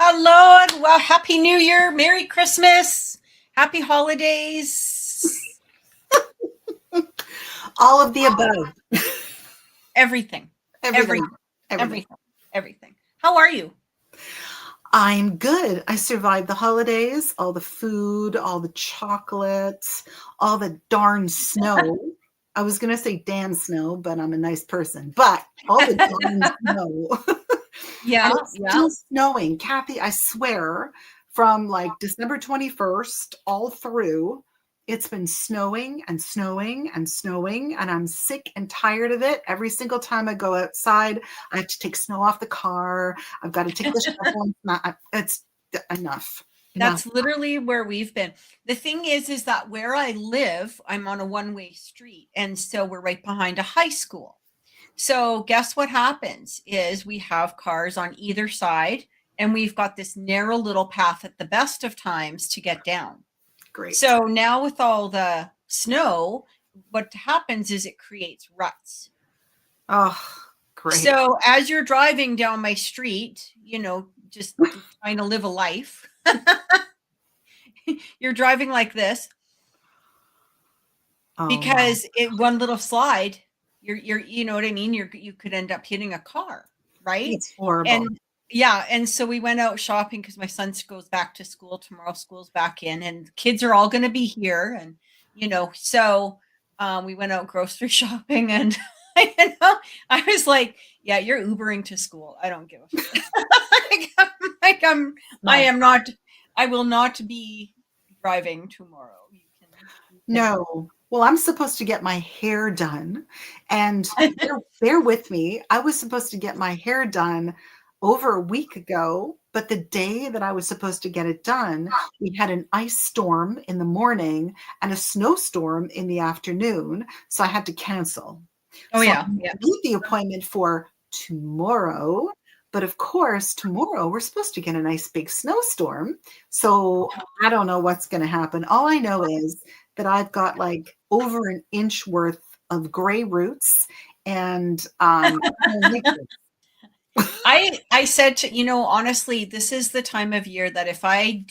Hello and well, Happy New Year, Merry Christmas, Happy Holidays, All of the above. everything, Everything. everything, Everything. everything. How are you? I'm good. I survived the holidays, all the food, all the chocolates, all the darn snow. I was going to say damn snow, but I'm a nice person. But all the darn snow. Yeah, And it's yeah. still snowing. Kathy, I swear, from like December 21st all through, it's been snowing and snowing and snowing, and I'm sick and tired of it. Every single time I go outside, I have to take snow off the car. I've got to take the shovel. It's enough. That's Enough. literally where we've been. The thing is that where I live, I'm on a one-way street, and so we're right behind a high school. So guess what happens is we have cars on either side, and we've got this narrow little path at the best of times to get down. Great. So now with all the snow, what happens is it creates ruts. Oh, great. So as you're driving down my street, just trying to live a life, you're driving like this because one little slide, you're you know what I mean? You could end up hitting a car, right? It's horrible. And yeah, and so we went out shopping because my son goes back to school tomorrow. School's back in, and kids are all going to be here, and so we went out grocery shopping, and I was like, "Yeah, you're Ubering to school. I don't give a fuck." I will not be driving tomorrow. No. Well, I'm supposed to get my hair done, and bear with me. I was supposed to get my hair done over a week ago, but the day that I was supposed to get it done, we had an ice storm in the morning and a snowstorm in the afternoon, so I had to cancel. Oh, So yeah. I made the appointment for tomorrow, but of course, tomorrow we're supposed to get a nice big snowstorm, so I don't know what's going to happen. All I know is that I've got like over an inch worth of gray roots, and I said to, honestly, this is the time of year that if I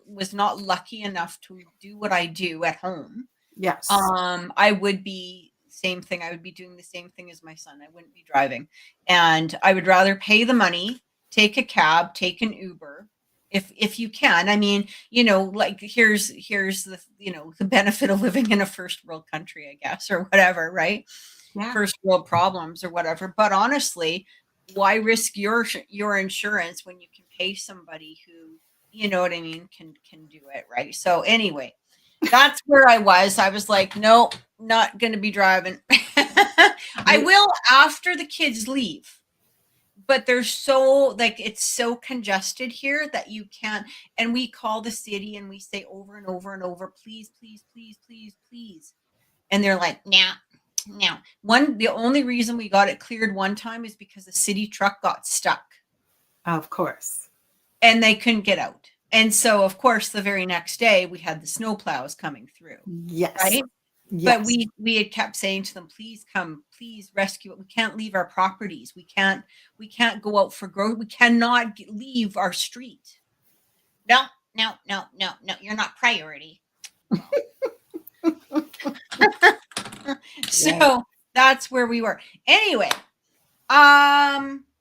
was not lucky enough to do what I do at home, yes, I would be same thing. I would be doing the same thing as my son. I wouldn't be driving, and I would rather pay the money, take a cab, take an Uber, if you can. I mean, like here's the the benefit of living in a first world country, I guess, or whatever, right? Yeah. First world problems or whatever. But honestly, why risk your insurance when you can pay somebody who, you know what I mean, can do it, right? So anyway, that's where I was like, nope, not going to be driving. I will after the kids leave, but there's it's so congested here that you can't. And we call the city and we say over and over and over, please, please, please, please, please. And they're like, nah. Now, the only reason we got it cleared one time is because the city truck got stuck. Of course. And they couldn't get out. And so, of course, the very next day we had the snow plows coming through. Yes. Right? Yes. But we had kept saying to them, please come, please rescue it. We can't leave our properties. We can't go out for growth. We cannot leave our street. No, you're not priority. So that's where we were. Anyway,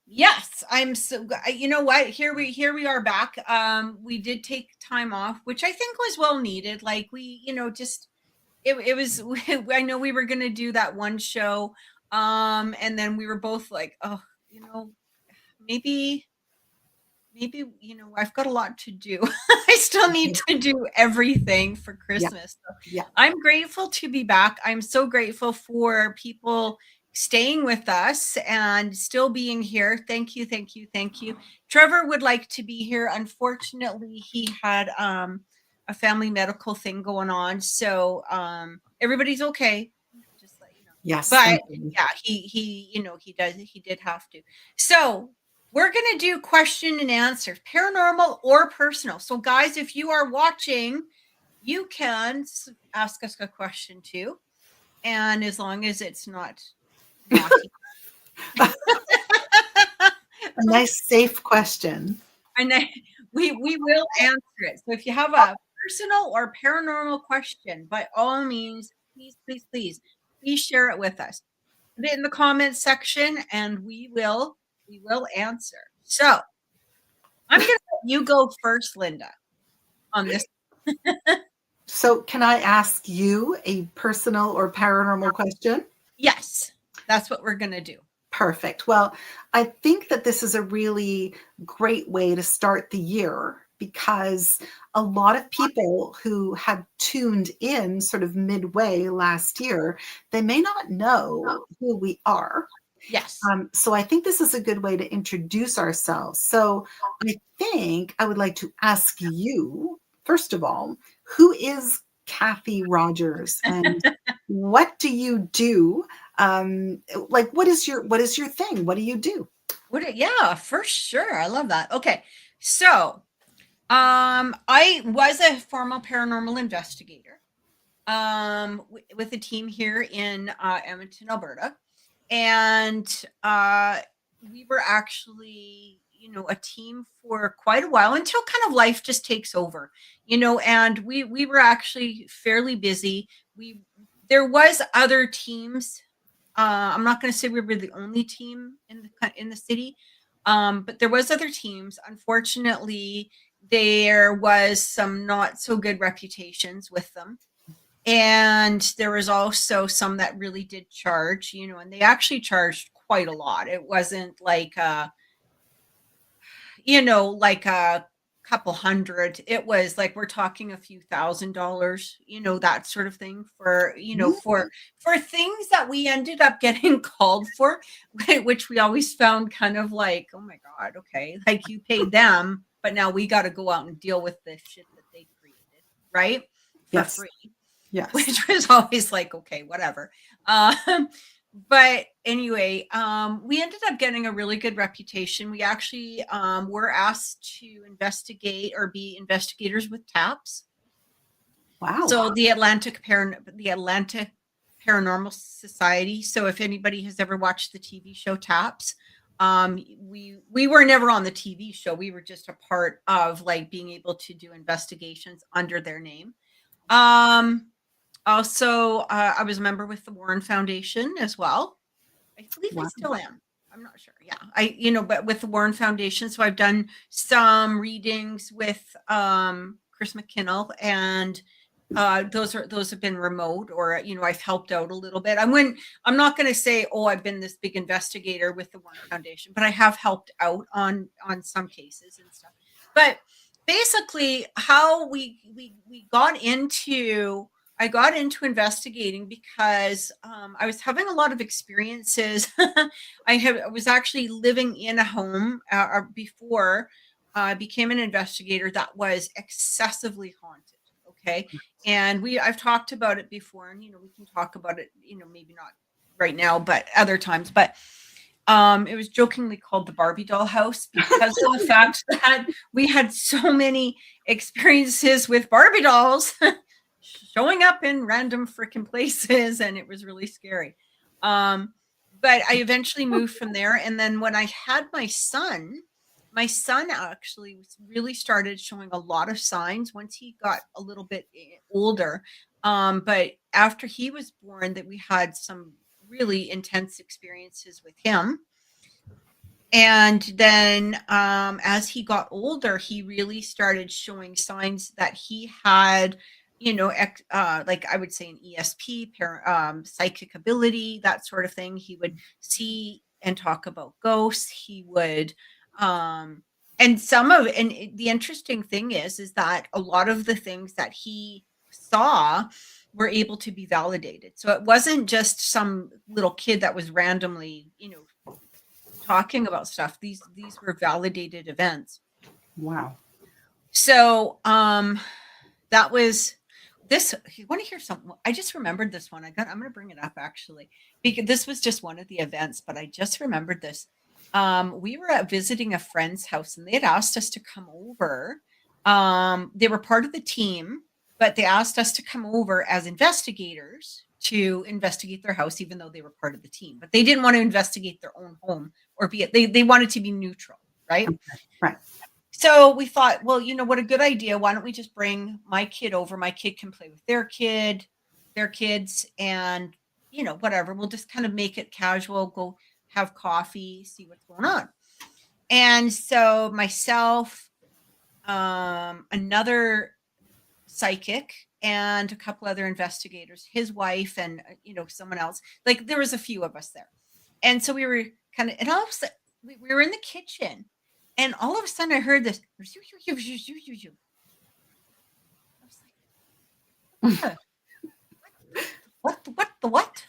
yes, I'm so, you know what, here we are back. We did take time off, which I think was well needed. Like we, just, it was, I know we were going to do that one show. And then we were both like, oh, maybe, I've got a lot to do. I still need to do everything for Christmas. Yeah. So I'm grateful to be back. I'm so grateful for people staying with us and still being here. Thank you, thank you, thank you. Trevor would like to be here. Unfortunately, he had a family medical thing going on. So everybody's okay. Just let you know. Yes. But yeah, he did have to. So we're going to do question and answer, paranormal or personal. So guys, if you are watching, you can ask us a question too. And as long as it's not naughty. A nice, safe question. And then we will answer it. So if you have a personal or paranormal question, by all means, please share it with us. Put it in the comments section, and we will answer. So I'm gonna let you go first, Lynda, on this. So can I ask you a personal or paranormal question? Yes, that's what we're gonna do. Perfect. Well, I think that this is a really great way to start the year because a lot of people who had tuned in sort of midway last year, they may not know who we are. Yes. So I think this is a good way to introduce ourselves. So I think I would like to ask you, first of all, who is Kathy Rogers and what do you do? Like what is your thing? What do you do? Yeah, for sure. I love that. Okay. So I was a former paranormal investigator with a team here in Edmonton, Alberta. And we were actually, a team for quite a while until kind of life just takes over, and we were actually fairly busy. There was other teams. I'm not going to say we were the only team in the city, but there was other teams. Unfortunately, there was some not so good reputations with them. And there was also some that really did charge, and they actually charged quite a lot. It wasn't like like a couple hundred. It was like we're talking a few $1,000s, that sort of thing for, for things that we ended up getting called for, which we always found kind of like, oh my God, okay, like you paid them, but now we got to go out and deal with the shit that they created, right? For Yes. free. Yes. Which was always like, okay, whatever. But anyway, we ended up getting a really good reputation. We actually were asked to investigate or be investigators with TAPS. Wow. So the Atlantic Paranormal Society. So if anybody has ever watched the TV show TAPS, we were never on the TV show. We were just a part of like being able to do investigations under their name. Also, I was a member with the Warren Foundation as well. I believe I still am. I'm not sure. Yeah, but with the Warren Foundation, so I've done some readings with Chris McKinnell, and those have been remote, or I've helped out a little bit. I'm not going to say, oh, I've been this big investigator with the Warren Foundation, but I have helped out on some cases and stuff. But basically, how we got into. I got into investigating because I was having a lot of experiences. I was actually living in a home before I became an investigator that was excessively haunted. Okay, and I've talked about it before, and we can talk about it. Maybe not right now, but other times. But it was jokingly called the Barbie doll house because of the fact that we had so many experiences with Barbie dolls. Showing up in random freaking places, and it was really scary. But I eventually moved from there, and then when I had my son actually really started showing a lot of signs once he got a little bit older. But after he was born, that we had some really intense experiences with him. And then as he got older, he really started showing signs that he had like I would say an ESP, psychic ability, that sort of thing. He would see and talk about ghosts. He would, and the interesting thing is that a lot of the things that he saw were able to be validated. So it wasn't just some little kid that was randomly, talking about stuff. These were validated events. Wow. So, that was this. You want to hear something? I just remembered this one. I'm going to bring it up actually, because this was just one of the events, but I just remembered this. We were visiting a friend's house, and they had asked us to come over. They were part of the team, but they asked us to come over as investigators to investigate their house, even though they were part of the team. But they didn't want to investigate their own home or they wanted to be neutral, right? Okay. Right. So we thought, well, what a good idea. Why don't we just bring my kid over? My kid can play with their kids, and whatever. We'll just kind of make it casual, go have coffee, see what's going on. And so myself, another psychic, and a couple other investigators, his wife, and someone else. Like there was a few of us there, and so we were kind of, and all of a sudden we were in the kitchen, and all of a sudden I heard this. I was like, "Huh, what the what?"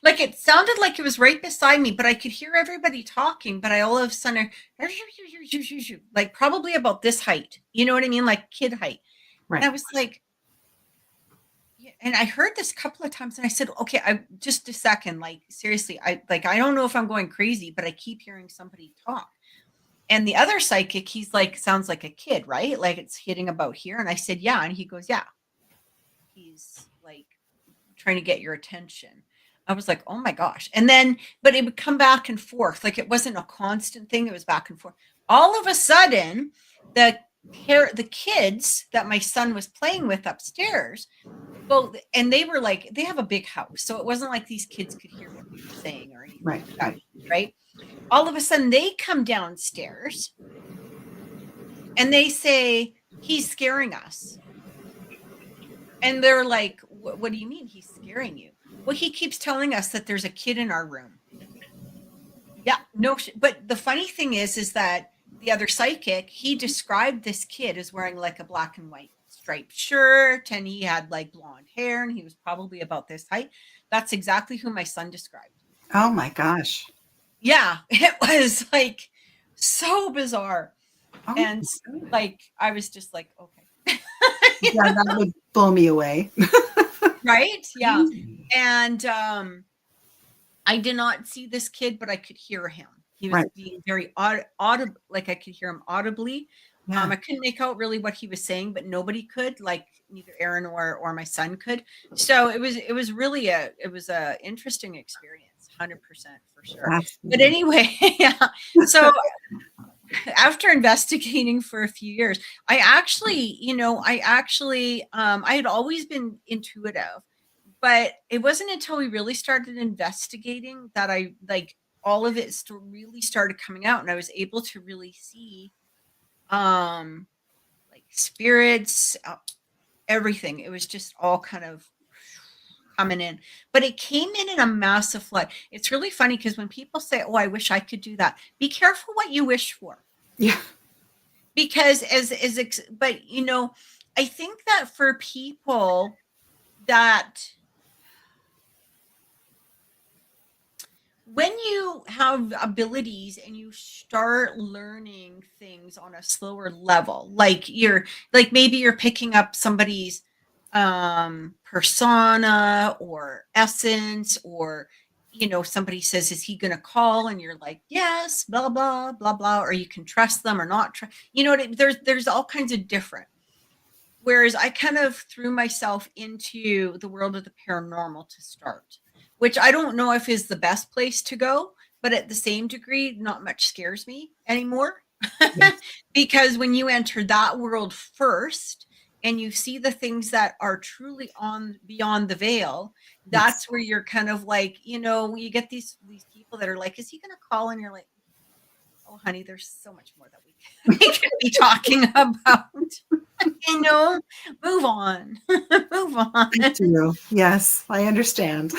Like it sounded like it was right beside me, but I could hear everybody talking. But I all of a sudden, like probably about this height. You know what I mean? Like kid height. Right. And I was like, yeah, and I heard this a couple of times, and I said, okay, I just a second, like seriously, I don't know if I'm going crazy, but I keep hearing somebody talk. And the other psychic, he's like, sounds like a kid, right? Like it's hitting about here. And I said, yeah. And he goes, yeah. He's like trying to get your attention. I was like, oh my gosh. And then, but it would come back and forth. Like it wasn't a constant thing. It was back and forth. All of a sudden, the kids that my son was playing with upstairs, well, and they were like, they have a big house. So it wasn't like these kids could hear what we were saying or anything. Right. Like that, right. All of a sudden they come downstairs and they say, he's scaring us. And they're like, what do you mean he's scaring you? Well, he keeps telling us that there's a kid in our room. Yeah, no, but the funny thing is that the other psychic, he described this kid as wearing like a black and white striped shirt, and he had like blonde hair, and he was probably about this height. That's exactly who my son described. Oh my gosh. Yeah, it was like so bizarre. Oh, And like, I was just like, okay. Yeah, that would blow me away. Right? Yeah. And I did not see this kid, but I could hear him. He was being very audible, like I could hear him audibly. Yeah. I couldn't make out really what he was saying, but nobody could, like neither Aaron or my son could. So it was really a interesting experience, 100% for sure. But anyway, yeah. So after investigating for a few years, I had always been intuitive, but it wasn't until we really started investigating that I like all of it really started coming out, and I was able to really see like spirits, everything. It was just all kind of coming in, but it came in a massive flood. It's really funny because when people say, oh, I wish I could do that, be careful what you wish for. Yeah. Because but I think that for people that when you have abilities and you start learning things on a slower level, like maybe you're picking up somebody's persona or essence, or somebody says, is he going to call, and you're like, yes, blah blah blah blah, or you can trust them or not trust, there's all kinds of different. Whereas I kind of threw myself into the world of the paranormal to start, which I don't know if is the best place to go, but at the same degree, not much scares me anymore. Yes. Because when you enter that world first and you see the things that are truly on beyond the veil, that's where you're kind of like, you get these people that are like, is he going to call? And you're like, oh, honey, there's so much more that we can be talking about. Move on. Move on. I do. Yes, I understand.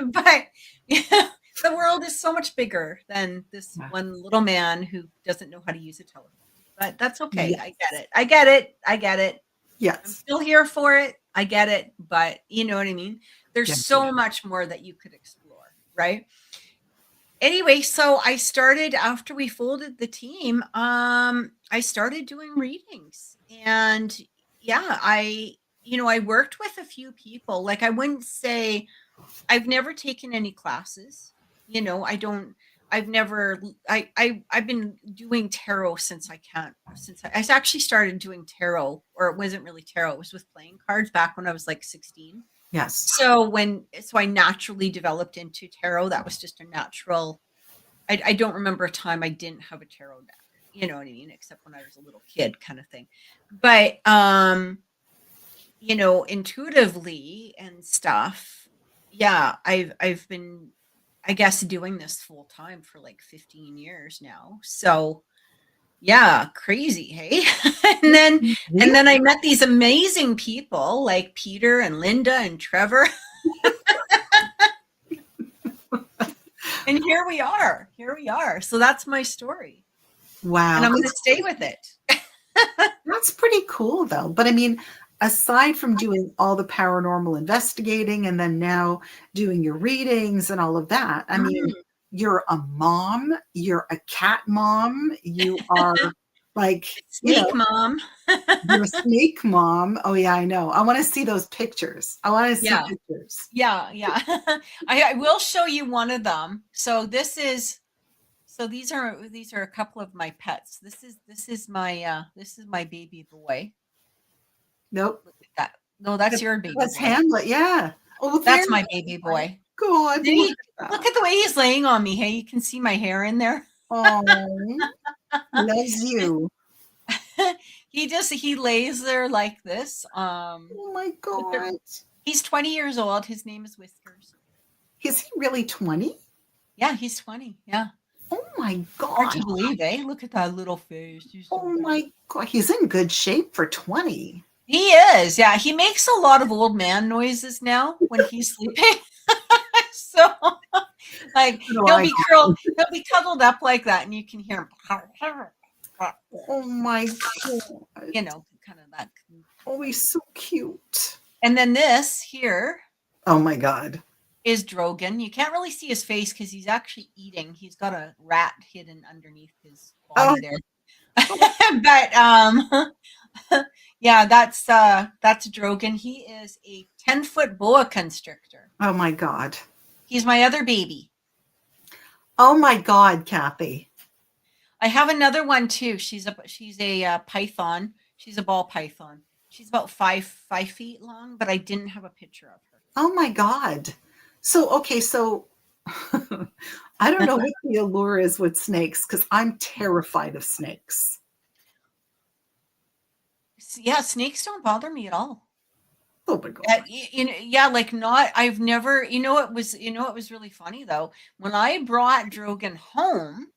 But yeah, the world is so much bigger than this one little man who doesn't know how to use a telephone. But that's okay. Yes. I get it. Yes. I'm still here for it. I get it. But you know what I mean? There's so much more that you could explore, right? Anyway, so I started, after we folded the team, I started doing readings. And yeah, I worked with a few people. Like, I wouldn't say I've never taken any classes. I've been doing tarot since I actually started doing tarot, or it wasn't really tarot. It was with playing cards back when I was like 16. Yes. So I naturally developed into tarot. That was just a natural, I don't remember a time I didn't have a tarot deck. you know what I mean? Except when I was a little kid kind of thing. But, you know, intuitively and stuff, yeah, I've been, I guess, doing this full time for like 15 years now. So yeah, crazy, hey? and then and then I Really? met these amazing people like Peter and Lynda and Trevor. And here we are. Here we are. So that's my story. And Wow. I'm going to stay with it. That's pretty cool, though. But I mean, aside from doing all the paranormal investigating and then now doing your readings and all of that, I mean, you're a mom, you're a cat mom, you are like, Snake mom. you're a snake mom. Oh, yeah, I know. I want to see those pictures. I want to see Yeah. pictures. Yeah. Yeah. I will show you one of them. So these are a couple of my pets. This is my baby boy. Nope. Look at that. No, that's your baby That's boy. Hamlet. Yeah. Oh, That's there's my baby boy. God. Did he, Look at look that. at the way he's laying on me. Hey, you can see my hair in there. Oh, loves you. He lays there like this. Oh my God. He's 20 years old. His name is Whiskers. Is he really 20? Yeah, he's 20. Yeah. Oh my Hard God. to believe, eh? Look at that little face. He's so Oh cute. my God. He's in good shape for 20. He is. Yeah, he makes a lot of old man noises now when he's sleeping. So like he'll be cuddled up like that and you can hear him. Oh my God. You know, kind of that. Oh, he's so cute. And then this here Oh my God. is Drogon. You can't really see his face because he's actually eating. He's got a rat hidden underneath his body there. But yeah, that's Drogon. He is a 10-foot boa constrictor. Oh my God. He's my other baby. Oh my God, Kathy. I have another one too. She's a python. She's a ball python. She's about 5 feet long, but I didn't have a picture of her. Oh my God. So, okay, so I don't know what the allure is with snakes because I'm terrified of snakes. Yeah, snakes don't bother me at all. Oh my God. Yeah, like not. I've never. It was really funny though. When I brought Drogon home,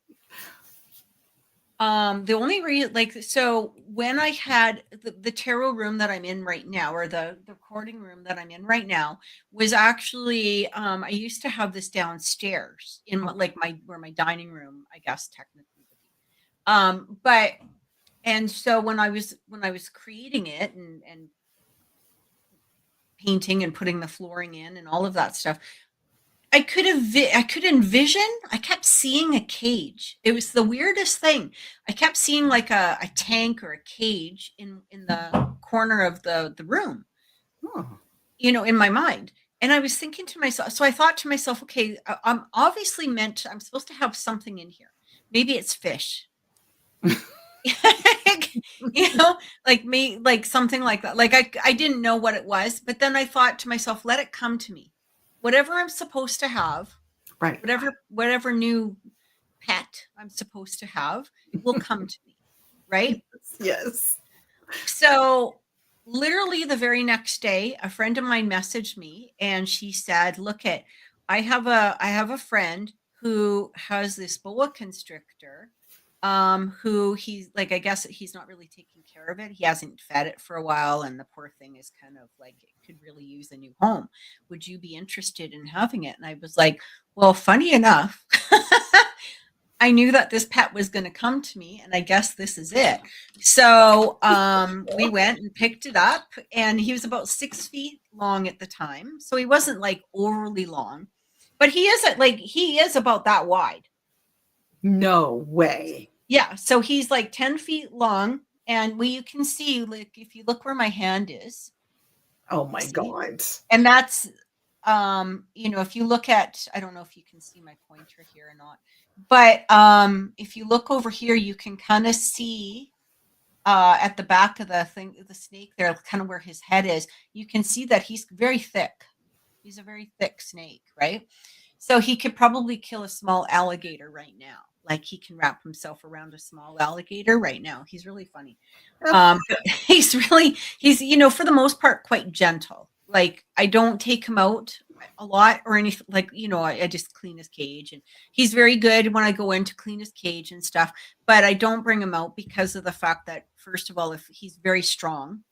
the only reason, like, so when I had the tarot room that I'm in right now, or the recording room that I'm in right now, was actually, I used to have this downstairs in where my dining room, I guess technically would be. But and so when I was creating it and painting and putting the flooring in and all of that stuff, I could envision, I kept seeing a cage. It was the weirdest thing. I kept seeing like a tank or a cage in the corner of the room, Oh. in my mind. And I was thinking to myself, so I thought to myself, okay, I'm obviously I'm supposed to have something in here. Maybe it's fish. Like me, like something like that. Like I didn't know what it was, but then I thought to myself, let it come to me. Whatever I'm supposed to have, Right. whatever new pet I'm supposed to have will come to me, right? Yes. So literally the very next day, a friend of mine messaged me and she said, I have a friend who has this boa constrictor, who he's like, I guess he's not really taking care of it. He hasn't fed it for a while, and the poor thing is kind of like, it could really use a new home. Would you be interested in having it? And I was like, well, funny enough, I knew that this pet was going to come to me, and I guess this is it. So we went and picked it up, and he was about 6 feet long at the time. So he wasn't like overly long, but he is about that wide. No way. Yeah. So he's like 10 feet long. And you can see, like, if you look where my hand is. Oh my God. And that's, if you look at, I don't know if you can see my pointer here or not, but if you look over here, you can kind of see at the back of the snake there, kind of where his head is, you can see that he's very thick. He's a very thick snake, right? So he could probably kill a small alligator right now. Like he can wrap himself around a small alligator right now. He's really funny. Oh, He's for the most part quite gentle. Like I don't take him out a lot or anything. Like I just clean his cage, and he's very good when I go in to clean his cage and stuff. But I don't bring him out because of the fact that, first of all, if he's very strong.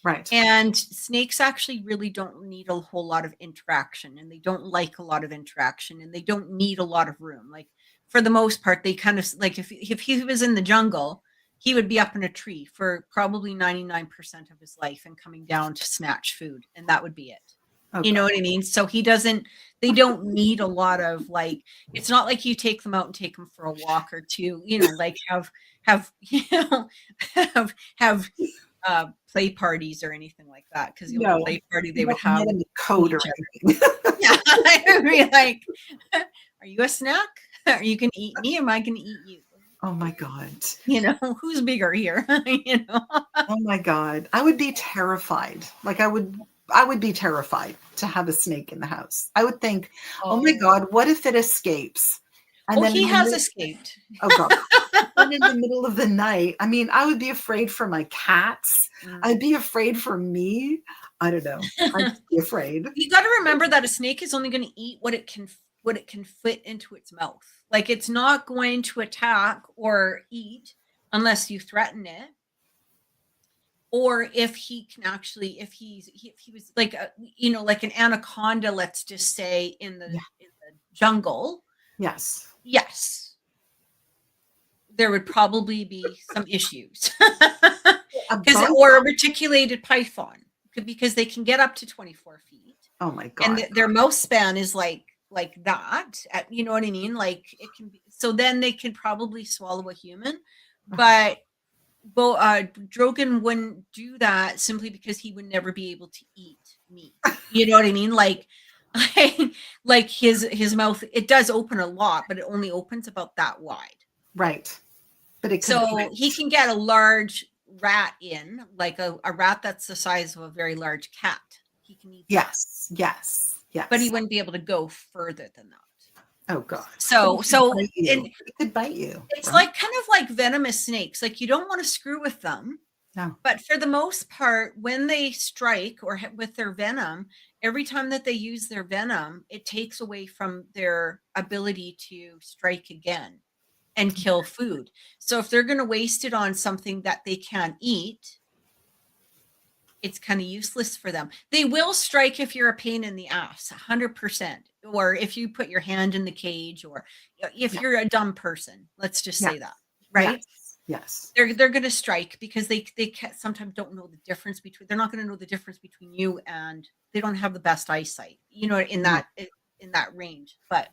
right. And snakes actually really don't need a whole lot of interaction, and they don't like a lot of interaction, and they don't need a lot of room. Like for the most part, they kind of like if he was in the jungle, he would be up in a tree for probably 99% of his life and coming down to snatch food, and that would be it. Okay. You know what I mean? So they don't need a lot of like, it's not like you take them out and take them for a walk or two, like have have play parties or anything like that, because the only play party they would have a code or anything. yeah, I would be like, are you a snack? Are you gonna eat me? Am I gonna eat you? Oh my God. Who's bigger here? Oh my God. I would be terrified. Like I would be terrified to have a snake in the house. I would think, oh my God, what if it escapes? And then he has escaped. Oh God. And in the middle of the night, I mean, I would be afraid for my cats. I'd be afraid for me. I don't know. I'd be afraid. You got to remember that a snake is only going to eat what it can fit into its mouth. Like it's not going to attack or eat unless you threaten it. Or if he can actually, if he was like like an anaconda, let's just say in the jungle. Yes. There would probably be some issues. Or or a reticulated python, because they can get up to 24 feet. Oh my God. And their mouth span is like that. You know what I mean? Like it can be. So then they can probably swallow a human, but Drogon wouldn't do that simply because he would never be able to eat meat. You know what I mean? Like his mouth, it does open a lot, but it only opens about that wide. Right. But he can get a large rat in, like a rat that's the size of a very large cat. He can eat yes. But he wouldn't be able to go further than that. Oh God. So it could bite you. It's right? Like kind of like venomous snakes. Like you don't want to screw with them. No. But for the most part, when they strike or with their venom, every time that they use their venom, it takes away from their ability to strike again and kill food. So if they're going to waste it on something that they can't eat, it's kind of useless for them. They will strike if you're a pain in the ass, 100%. Or if you put your hand in the cage, or if you're a dumb person, let's just say that, right? Yes. They're going to strike because they sometimes don't know the difference between. They're not going to know the difference between you, and they don't have the best eyesight, in that range. But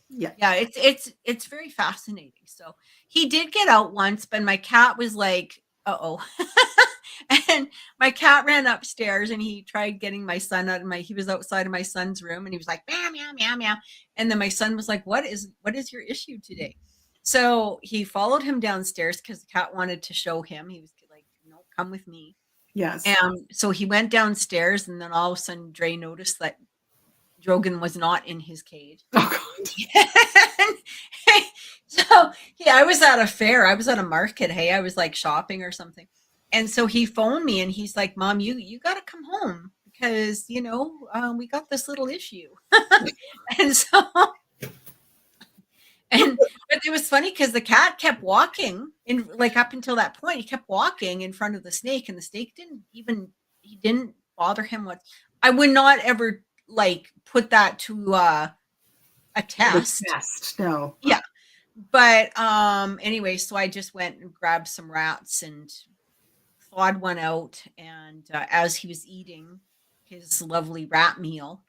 yeah, it's very fascinating. So he did get out once, but my cat was like, uh-oh. And my cat ran upstairs and he tried getting my son he was outside of my son's room, and he was like, meow, meow, meow, meow. And then my son was like, what is your issue today? So he followed him downstairs because the cat wanted to show him. He was like, no, come with me. Yes. And so he went downstairs, and then all of a sudden Dre noticed that Drogon was not in his cage. Oh God. So I was at a fair. I was at a market. Hey, I was like shopping or something. And so he phoned me and he's like, Mom, you got to come home because, we got this little issue. And so, but it was funny because the cat kept walking up until that point. He kept walking in front of the snake, and the snake didn't bother him. I would not ever put that to a test. No. Yeah. But anyway, so I just went and grabbed some rats and thawed one out, and as he was eating his lovely rat meal,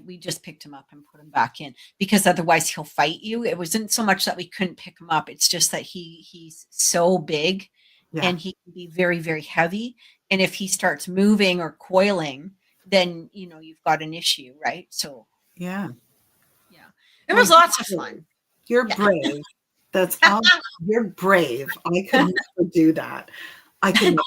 we just picked him up and put him back in, because otherwise he'll fight you. It wasn't so much that we couldn't pick him up, it's just that he's so big, and he can be very, very heavy, and if he starts moving or coiling, then you've got an issue, right? So it was lots of fun. You're brave. That's how you're brave. I could never do that. I could.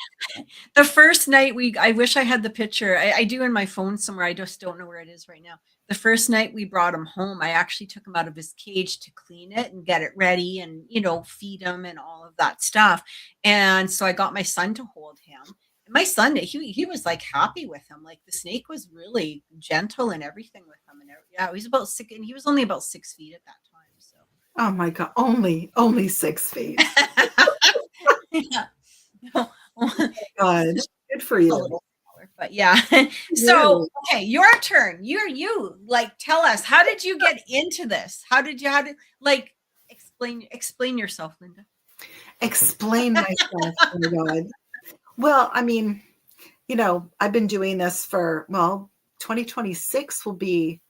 The first night I wish I had the picture. I do in my phone somewhere. I just don't know where it is right now. The first night we brought him home, I actually took him out of his cage to clean it and get it ready and, feed him and all of that stuff. And so I got my son to hold him. And my son, he was like happy with him. Like the snake was really gentle and everything with him. And yeah, he was about 6, and he was only about 6 feet at that time. So. Oh my God, only 6 feet. Yeah. Oh my God, good for you. But yeah. So, okay, your turn. You like, tell us, how did you get into this? How did like explain yourself, Lynda? Explain myself. Oh my God. Well, I mean, I've been doing this for, 2026 will be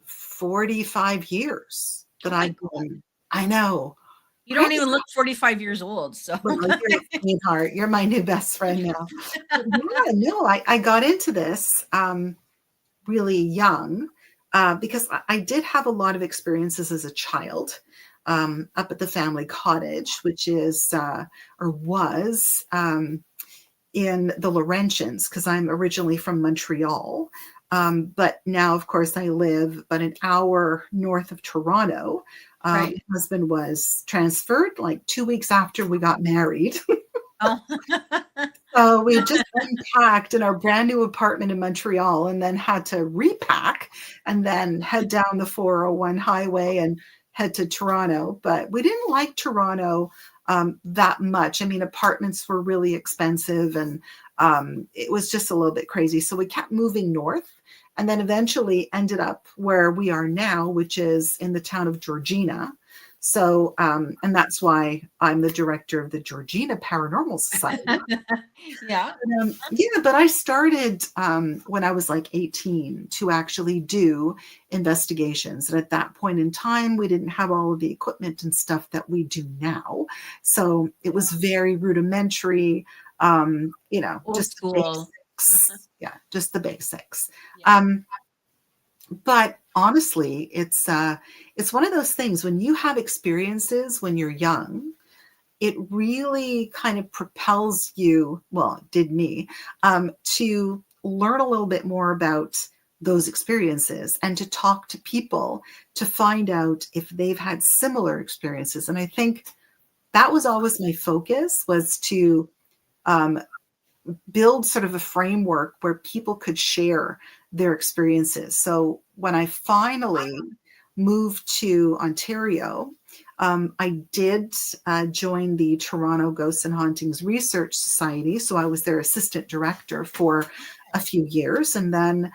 45 years that I've been. I know. You don't even look 45 years old. So well, you're a sweetheart. You're my new best friend now. Yeah, no, I got into this really young because I did have a lot of experiences as a child up at the family cottage, which is or was in the Laurentians, because I'm originally from Montreal. But now, of course, I live about an hour north of Toronto. Right. My husband was transferred like 2 weeks after we got married. Oh. So we just unpacked in our brand new apartment in Montreal and then had to repack and then head down the 401 highway and head to Toronto. But we didn't like Toronto that much. I mean, apartments were really expensive and it was just a little bit crazy. So we kept moving north and then eventually ended up where we are now, which is in the town of Georgina. So, and that's why I'm the director of the Georgina Paranormal Society. Yeah. But I started when I was like 18 to actually do investigations. And at that point in time, we didn't have all of the equipment and stuff that we do now. So it was very rudimentary, Old just school. the basics. Yeah, just the basics. Yeah. But honestly, it's one of those things when you have experiences when you're young, it really kind of propels you, well, it did me, to learn a little bit more about those experiences and to talk to people to find out if they've had similar experiences. And I think that was always my focus, was to build sort of a framework where people could share their experiences. So when I finally moved to Ontario, I did join the Toronto Ghosts and Hauntings Research Society. So I was their assistant director for a few years and then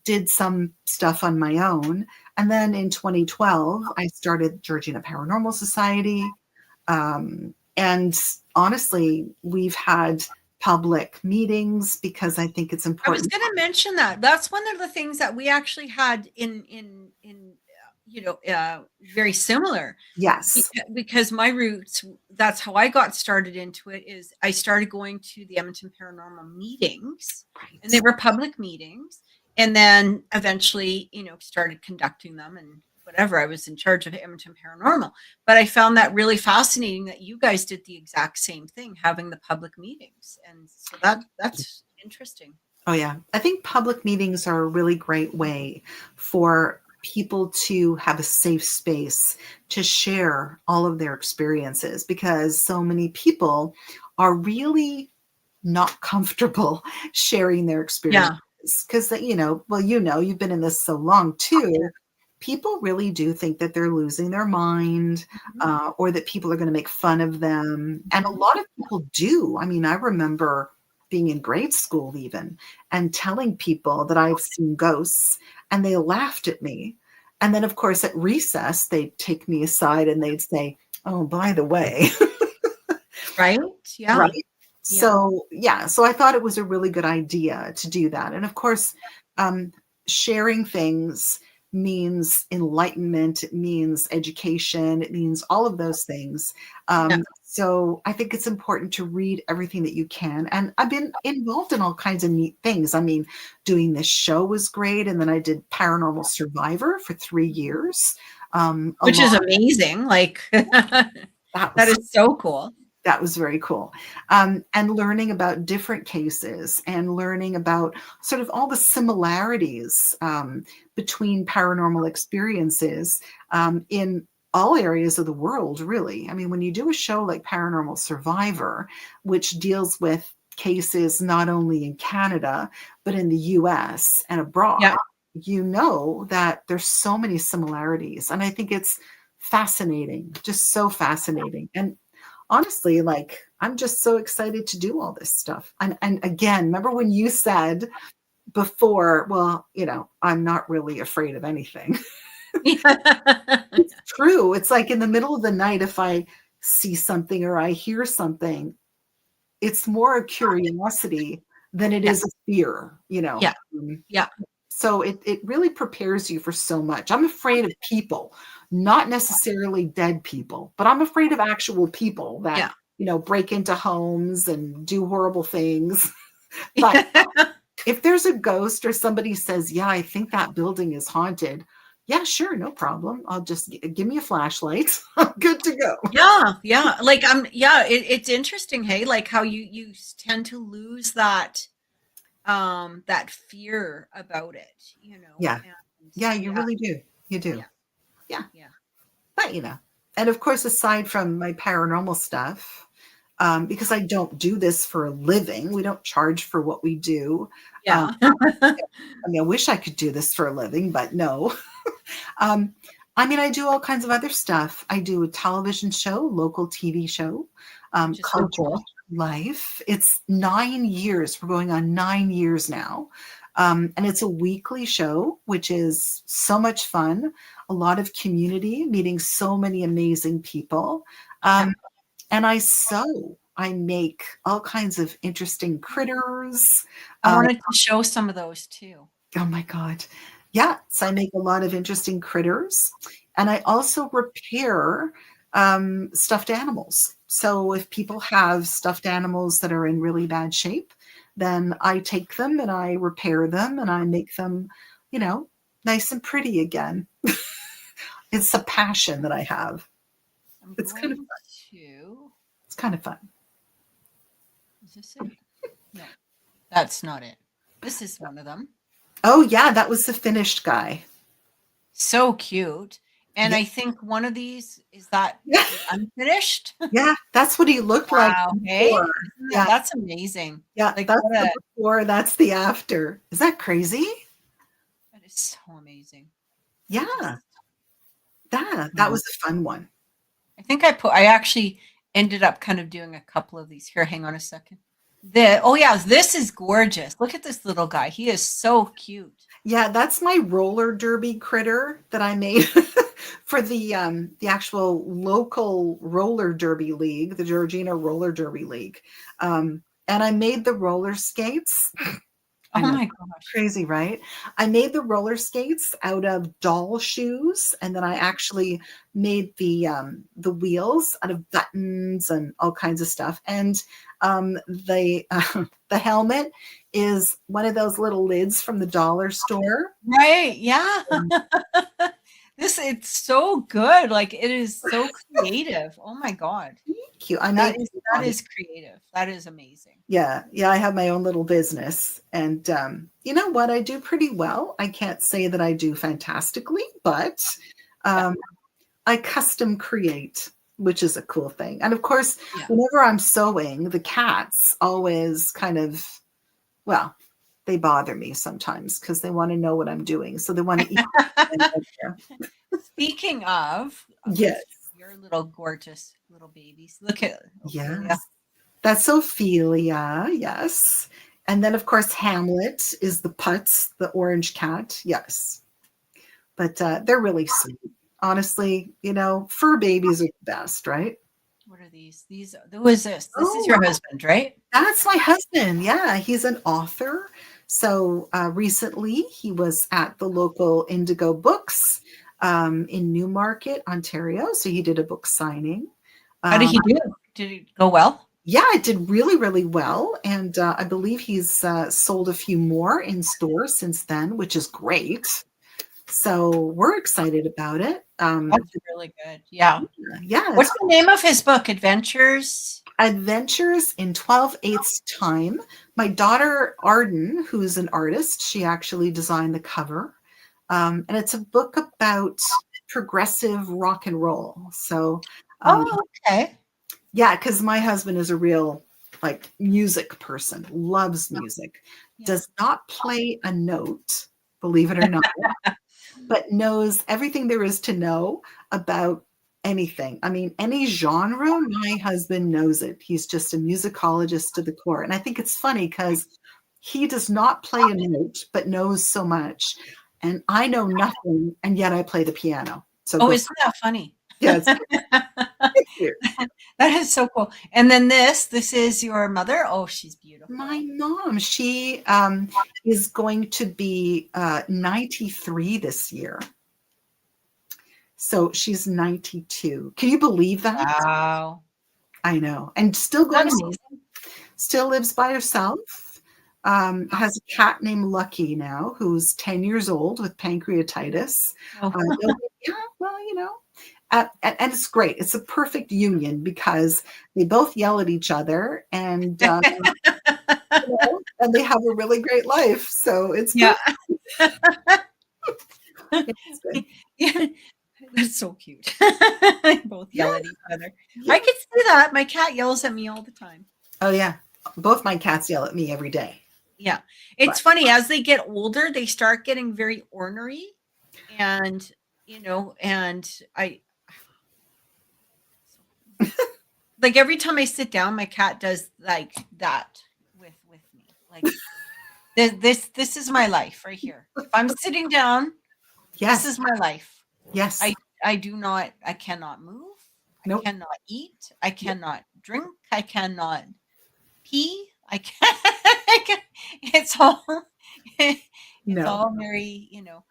did some stuff on my own. And then in 2012, I started Georgina Paranormal Society. And honestly, we've had public meetings because I think it's important. I was going to mention that. That's one of the things that we actually had in very similar. Yes. Because my roots, that's how I got started into it, is I started going to the Edmonton Paranormal meetings, right. And they were public meetings. And then eventually, started conducting them and whatever. I was in charge of Edmonton Paranormal, but I found that really fascinating that you guys did the exact same thing, having the public meetings. And so that's interesting. Oh yeah. I think public meetings are a really great way for people to have a safe space to share all of their experiences, because so many people are really not comfortable sharing their experiences. Because, you've been in this so long too. People really do think that they're losing their mind, or that people are going to make fun of them. And a lot of people do. I mean, I remember being in grade school even and telling people that I've seen ghosts, and they laughed at me. And then, of course, at recess, they'd take me aside and they'd say, "Oh, by the way." Right? Yeah. Right. So I thought it was a really good idea to do that. And of course, sharing things means enlightenment, it means education, it means all of those things. So I think it's important to read everything that you can. And I've been involved in all kinds of neat things. I mean, doing this show was great. And then I did Paranormal Survivor for 3 years. Which is amazing. Like, that is so cool. That was very cool. And learning about different cases and learning about sort of all the similarities between paranormal experiences in all areas of the world, really. I mean, when you do a show like Paranormal Survivor, which deals with cases not only in Canada, but in the US and abroad, Yeah. you know that there's so many similarities. And I think it's fascinating, just so fascinating. And honestly, like, I'm just so excited to do all this stuff. And again, remember when you said before, well, I'm not really afraid of anything. It's true. It's like in the middle of the night, if I see something or I hear something, it's more a curiosity than it Yeah. is a fear, Yeah. Yeah. So it really prepares you for so much. I'm afraid of people, not necessarily dead people, but I'm afraid of actual people that, Yeah. break into homes and do horrible things. But if there's a ghost or somebody says, yeah, I think that building is haunted. Yeah, sure. No problem. I'll just give me a flashlight. I'm good to go. Yeah, yeah. Like it's interesting, hey, like how you tend to lose that fear about it, Yeah. and Yeah, you yeah, really do. You do. yeah, Yeah. yeah, But, and of course, aside from my paranormal stuff, because I don't do this for a living, we don't charge for what we do. yeah. I mean, I wish I could do this for a living, but no. um, I mean, I do all kinds of other stuff. I do a television show, local TV show, Which is so called cool. Life. It's 9 years. We're going on 9 years now. And it's a weekly show, which is so much fun. A lot of community, meeting so many amazing people. Yeah. And I make all kinds of interesting critters. I wanted to show some of those too. Oh my God. Yeah. So I make a lot of interesting critters. And I also repair stuffed animals. So if people have stuffed animals that are in really bad shape, then I take them and I repair them and I make them, nice and pretty again. It's a passion that I have. I'm It's kind of going fun. to. It's kind of fun. Is this it? No, that's not it. This is one of them. Oh yeah, that was the finished guy. So cute. And Yeah. I think one of these is that Yeah. unfinished. Yeah, that's what he looked like Wow. Hey, before. Yeah, that's amazing. yeah, Like that's the before, that's the after. Is that crazy? that is so amazing. Yeah, that was a fun one. I think I actually ended up kind of doing a couple of these. Here, hang on a second. This is gorgeous. Look at this little guy. He is so cute. Yeah, that's my roller derby critter that I made for the actual local roller derby league, the Georgina Roller Derby League. And I made the roller skates. Oh my gosh. Crazy, right? I made the roller skates out of doll shoes, and then I actually made the wheels out of buttons and all kinds of stuff. And the helmet is one of those little lids from the dollar store. Right. Yeah. It's so good. Like it is so creative. Oh my God. Thank you. That is creative. That is amazing. Yeah. I have my own little business, and you know what? I do pretty well. I can't say that I do fantastically, but I custom create, which is a cool thing. And of course, whenever I'm sewing, the cats always kind of, well, they bother me sometimes because they want to know what I'm doing. So they want to eat. Speaking of, yes, your little gorgeous little babies. Look at Ophelia. Yes, that's Ophelia. Yes, and then of course Hamlet is the Putz, the orange cat. Yes, but they're really sweet. Honestly, fur babies are the best, right? What are these? Who is this? This is your husband, right? That's my husband. Yeah, he's an author. So recently he was at the local Indigo Books in Newmarket, Ontario. So he did a book signing. How did he do? Did it go well? Yeah, it did really, really well. And I believe he's sold a few more in stores since then, which is great. So we're excited about it. That's really good. Yeah. Yeah. What's the name of his book? Adventures? Adventures in 12/8 Time. My daughter Arden, who's an artist, she actually designed the cover. And it's a book about progressive rock and roll. So, Oh, okay. yeah, because my husband is a real like music person, loves music, Yeah. does not play a note, believe it or not, but knows everything there is to know about anything. I mean, any genre, my husband knows it. He's just a musicologist to the core. And I think it's funny because he does not play a note, but knows so much. And I know nothing, and yet I play the piano. So Oh, isn't that funny? yeah, it's weird. That is so cool. And then this is your mother. Oh, she's beautiful. My mom, she is going to be 93 this year. So she's 92. Can you believe that? Wow. I know. And still Isn't that going, amazing? still lives by herself. Has a cat named Lucky now, who's 10 years old with pancreatitis. Oh. Yeah, well, you know, and it's great. It's a perfect union because they both yell at each other and, you know, and they have a really great life. So it's Yeah. it's good. Yeah. That's so cute. Both yell at each other. Yeah. I could see that. My cat yells at me all the time. Oh, yeah. Both my cats yell at me every day. Yeah. It's funny. As they get older, they start getting very ornery. And, you know, and I like every time I sit down, my cat does like that with me. Like this is my life right here. If I'm sitting down, Yes. this is my life. Yes. I cannot move. Nope. I cannot eat. I cannot drink. I cannot pee. It's all very, you know.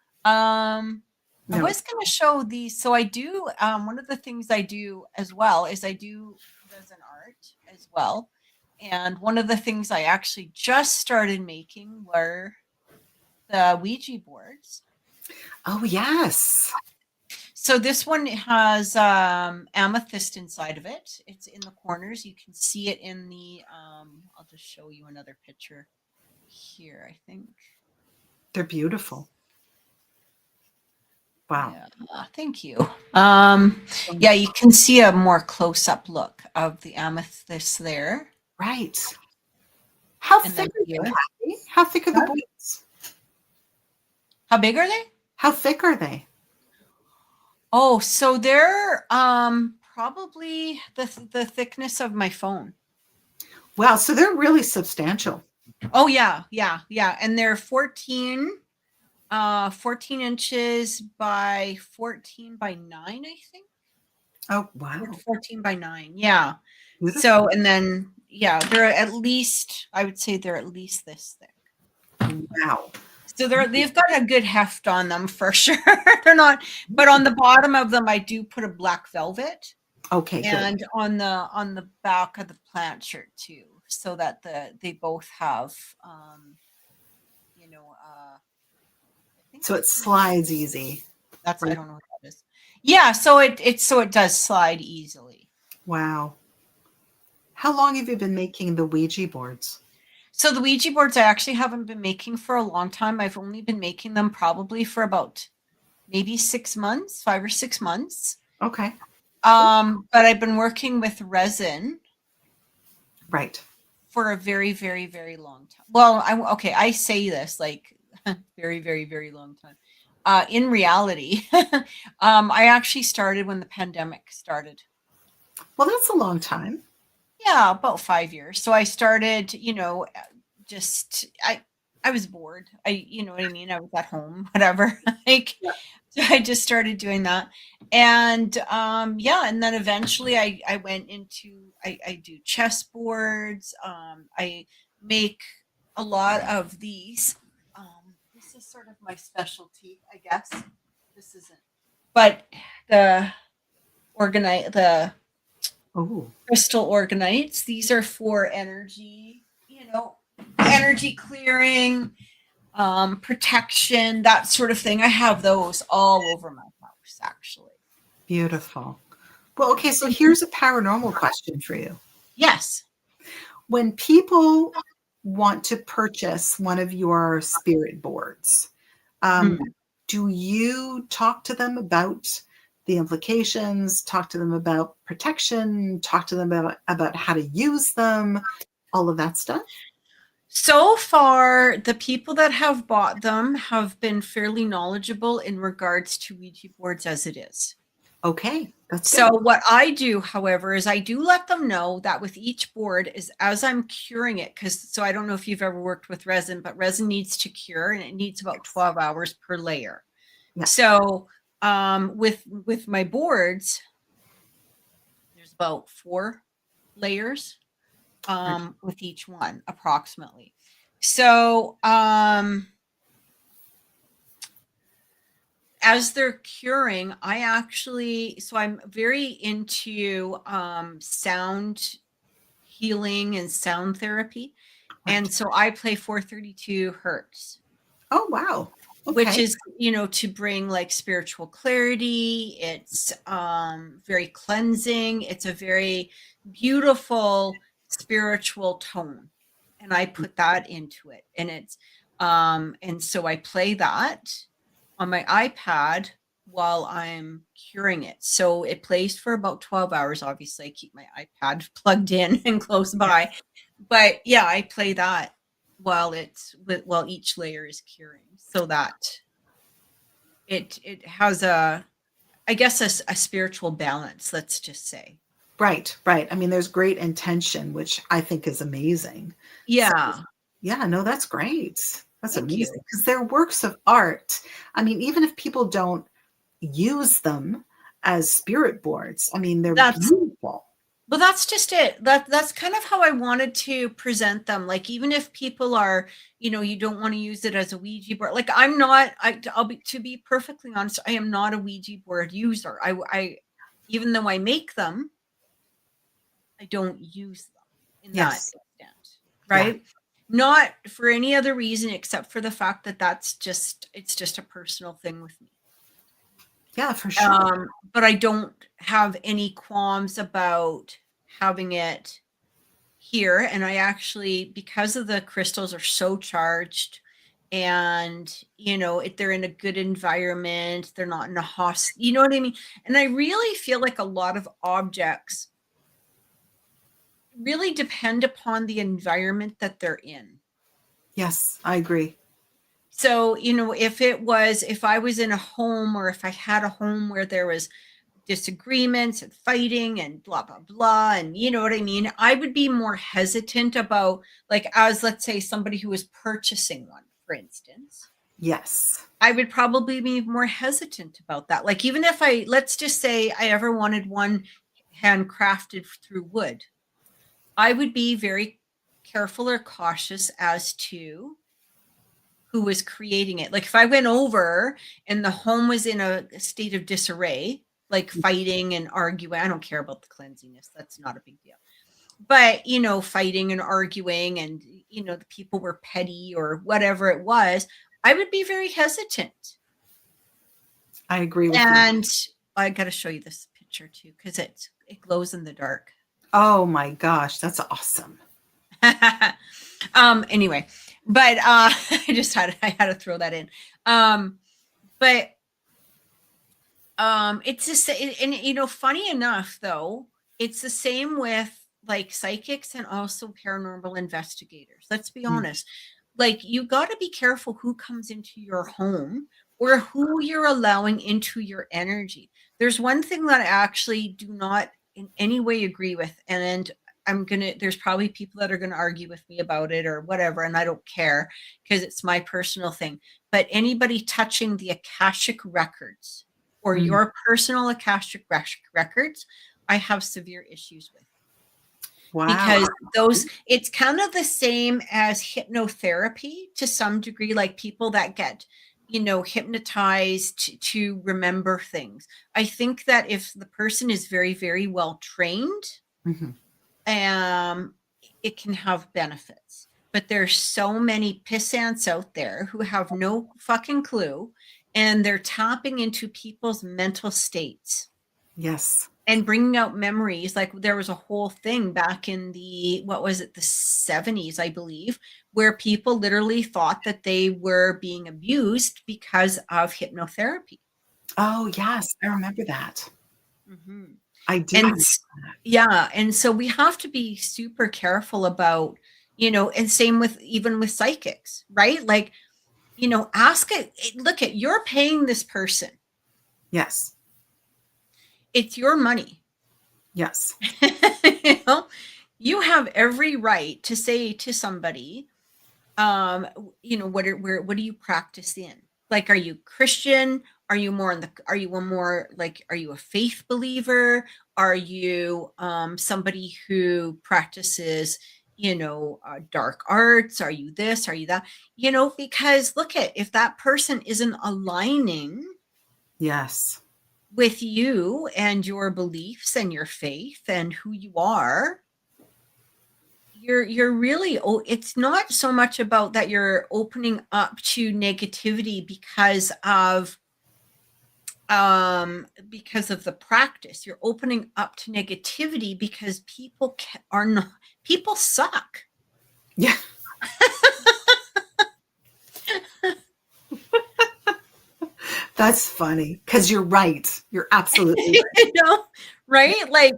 I was going to show these. So I do, one of the things I do as well is I do resin art as well. And one of the things I actually just started making were the Ouija boards. Oh, yes. So this one has amethyst inside of it. It's in the corners. You can see it in the, I'll just show you another picture here, I think. They're beautiful. Wow. Yeah, thank you. Yeah, you can see a more close-up look of the amethyst there. Right. How And thick then are here. they, Kathy? How thick are the boards? How big are they? How thick are they? Oh, so they're probably the thickness of my phone. Wow, so they're really substantial. Oh yeah. And they're 14 inches by 14 by 9, I think. Oh, wow. 14 by 9. Yeah. Beautiful. So, and then, yeah, they're at least, I would say they're at least this thick. Wow. So they've got a good heft on them for sure. They're not, but on the bottom of them, I do put a black velvet. Okay. And good. On the back of the plant shirt too, so that they both have, you know, so it slides easy. That's right. I don't know what that is. Yeah, so it does slide easily. Wow. How long have you been making the Ouija boards? So the Ouija boards I actually haven't been making for a long time. I've only been making them probably for about maybe 6 months, 5 or 6 months. Okay. But I've been working with resin. Right. For a very, very, very long time. Well, I say this like very, very, very long time. In reality, I actually started when the pandemic started. Well, that's a long time. Yeah, about 5 years. So I started, you know, just I was bored. You know what I mean? I was at home, whatever. Like, yeah. So I just started doing that. And yeah, and then eventually I went into I do chessboards. I make a lot of these. This is sort of my specialty, I guess. This isn't, but the crystal organites. These are for energy, you know, energy clearing, protection, that sort of thing. I have those all over my house, actually. Beautiful. Well, okay, so here's a paranormal question for you. Yes. When people want to purchase one of your spirit boards, Mhm. do you talk to them about the implications, talk to them about protection, talk to them about how to use them, all of that stuff? So far, the people that have bought them have been fairly knowledgeable in regards to Ouija boards as it is. Okay, that's So good. what I do, however, is I do let them know that with each board is as I'm curing it, so I don't know if you've ever worked with resin, but resin needs to cure and it needs about 12 hours per layer. Yes. So with my boards, there's about 4 layers with each one approximately. So as they're curing, I'm very into sound healing and sound therapy. Right. And so I play 432 hertz, Oh, wow. which Okay. is, to bring like spiritual clarity. It's very cleansing. It's a very beautiful spiritual tone. And I put that into it. And so I play that on my iPad while I'm curing it. So it plays for about 12 hours. Obviously, I keep my iPad plugged in and close by. But yeah, I play that while each layer is curing, so that it has I guess a spiritual balance, let's just say. Right, right. I mean, there's great intention, which I think is amazing. So, Yeah. yeah, no, that's great. That's Thank amazing you. because they're works of art. I mean, even if people don't use them as spirit boards, I mean, they're That's beautiful. Well, that's just it. That's kind of how I wanted to present them. Like, even if people are, you don't want to use it as a Ouija board. Like, I'm not. I'll be to be perfectly honest. I am not a Ouija board user. Even though I make them, I don't use them in that Yes. extent, Yeah. right? Not for any other reason except for the fact that it's just a personal thing with me. Yeah, for sure. But I don't have any qualms about having it here. And I actually, because of the crystals are so charged, and they're in a good environment, they're not in a hostile, you know what I mean? And I really feel like a lot of objects really depend upon the environment that they're in. Yes, I agree. So, if I was in a home, or if I had a home where there was disagreements and fighting and blah blah blah, and you know what I mean, I would be more hesitant about, like, as let's say somebody who was purchasing one, for instance. Yes. I would probably be more hesitant about that. Like, even if let's just say I ever wanted one handcrafted through wood, I would be very careful or cautious as to who was creating it. Like, if I went over and the home was in a state of disarray, like fighting and arguing, I don't care about the cleanliness. That's not a big deal. But, fighting and arguing, and, the people were petty or whatever it was, I would be very hesitant. I agree with you. And I got to show you this picture too, because it glows in the dark. Oh my gosh, that's awesome. Anyway, but I had to throw that in. But it's just, and funny enough though, it's the same with like psychics and also paranormal investigators. Let's be Mm. honest. Like, you got to be careful who comes into your home or who you're allowing into your energy. There's one thing that I actually do not in any way agree with, and there's probably people that are gonna argue with me about it or whatever, and I don't care because it's my personal thing. But anybody touching the Akashic records or Mm. your personal Akashic records, I have severe issues with, Wow. because it's kind of the same as hypnotherapy to some degree, like people that get hypnotized to remember things. I think that if the person is very, very well trained, Mhm. it can have benefits. But there's so many pissants out there who have no fucking clue, and they're tapping into people's mental states. Yes. and bringing out memories. Like there was a whole thing back in the, what was it, the 70s, I believe, where people literally thought that they were being abused because of hypnotherapy. Oh, yes, I remember that. Mm-hmm. I do. And yeah, and so we have to be super careful about, and same with even with psychics, right? Like, ask it, look at, you're paying this person. Yes. It's your money. Yes. you know, you have every right to say to somebody, what do you practice in? Like, are you Christian? Are you are you a faith believer? Are you somebody who practices, dark arts? Are you this? Are you that? Because look at, if that person isn't aligning Yes. with you and your beliefs and your faith and who you are, you're really, it's not so much about that you're opening up to negativity because of the practice. You're opening up to negativity because are not, people suck. Yeah. That's funny, because you're right. You're absolutely right. Right? Like,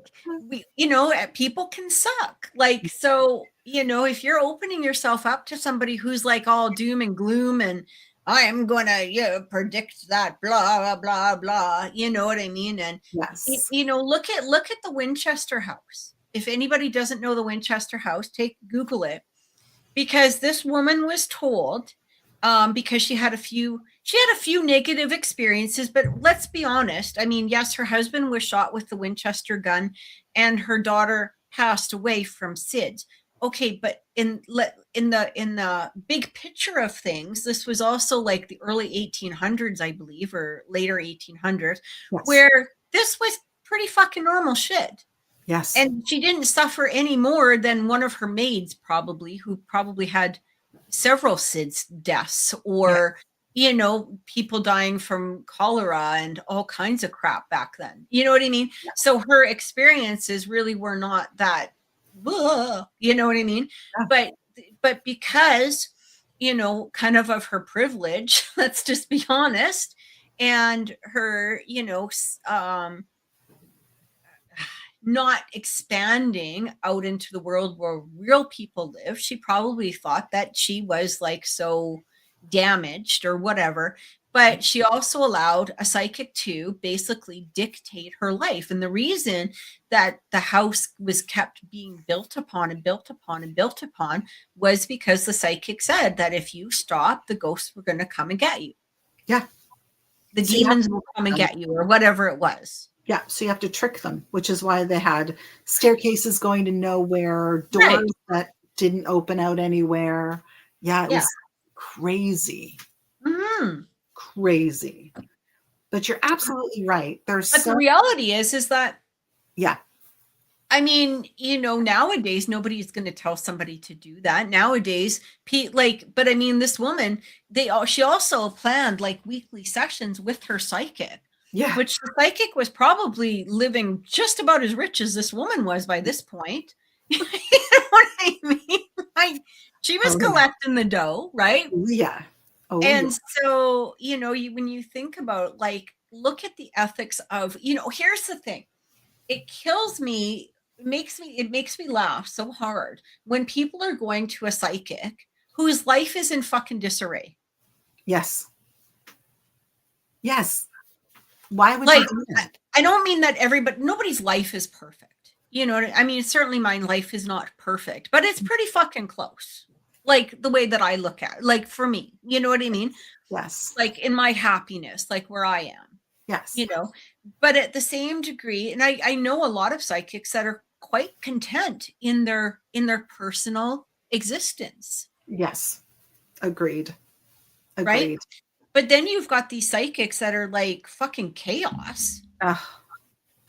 people can suck. Like, so, if you're opening yourself up to somebody who's like all doom and gloom and I am going to predict that blah, blah, blah, blah, you know what I mean? And, Yes. look at the Winchester House. If anybody doesn't know the Winchester House, Google it, because this woman was told, because she had a few negative experiences, but let's be honest. I mean, yes, her husband was shot with the Winchester gun and her daughter passed away from SIDS. Okay, but in the big picture of things, this was also like the early 1800s, I believe, or later 1800s, Yes. where this was pretty fucking normal shit. Yes. And she didn't suffer any more than one of her maids, who probably had several SIDS deaths, or, people dying from cholera and all kinds of crap back then. You know what I mean? Yeah. So her experiences really were not that, you know what I mean? Yeah. But because, kind of her privilege, let's just be honest, and her, not expanding out into the world where real people live, she probably thought that she was like so damaged or whatever. But she also allowed a psychic to basically dictate her life. And the reason that the house was kept being built upon and built upon and built upon was because the psychic said that if you stop, the ghosts were going to come and get you. Yeah. The demons will come and get you, or whatever it was. Yeah, so you have to trick them, which is why they had staircases going to nowhere, doors that didn't open out anywhere. Yeah, it was crazy. Mm-hmm. Crazy. But you're absolutely right. But the reality is that, yeah. I mean, nowadays nobody's going to tell somebody to do that. Nowadays, but I mean, this woman, she also planned like weekly sessions with her psychic. Yeah. Which the psychic was probably living just about as rich as this woman was by this point. You know what I mean? Like, she was collecting the dough, right? Yeah. And so, when you think about, like, look at the ethics of, here's the thing. It kills me. It makes me laugh so hard when people are going to a psychic whose life is in fucking disarray. Yes. Yes. Why would you do that? I don't mean that nobody's life is perfect. I mean, certainly my life is not perfect, but it's pretty fucking close. Like the way that I look at it, like for me, you know what I mean? Yes. Like in my happiness, like where I am. Yes. But at the same degree, and I know a lot of psychics that are quite content in their personal existence. Yes. Agreed. Right? But then you've got these psychics that are like fucking chaos.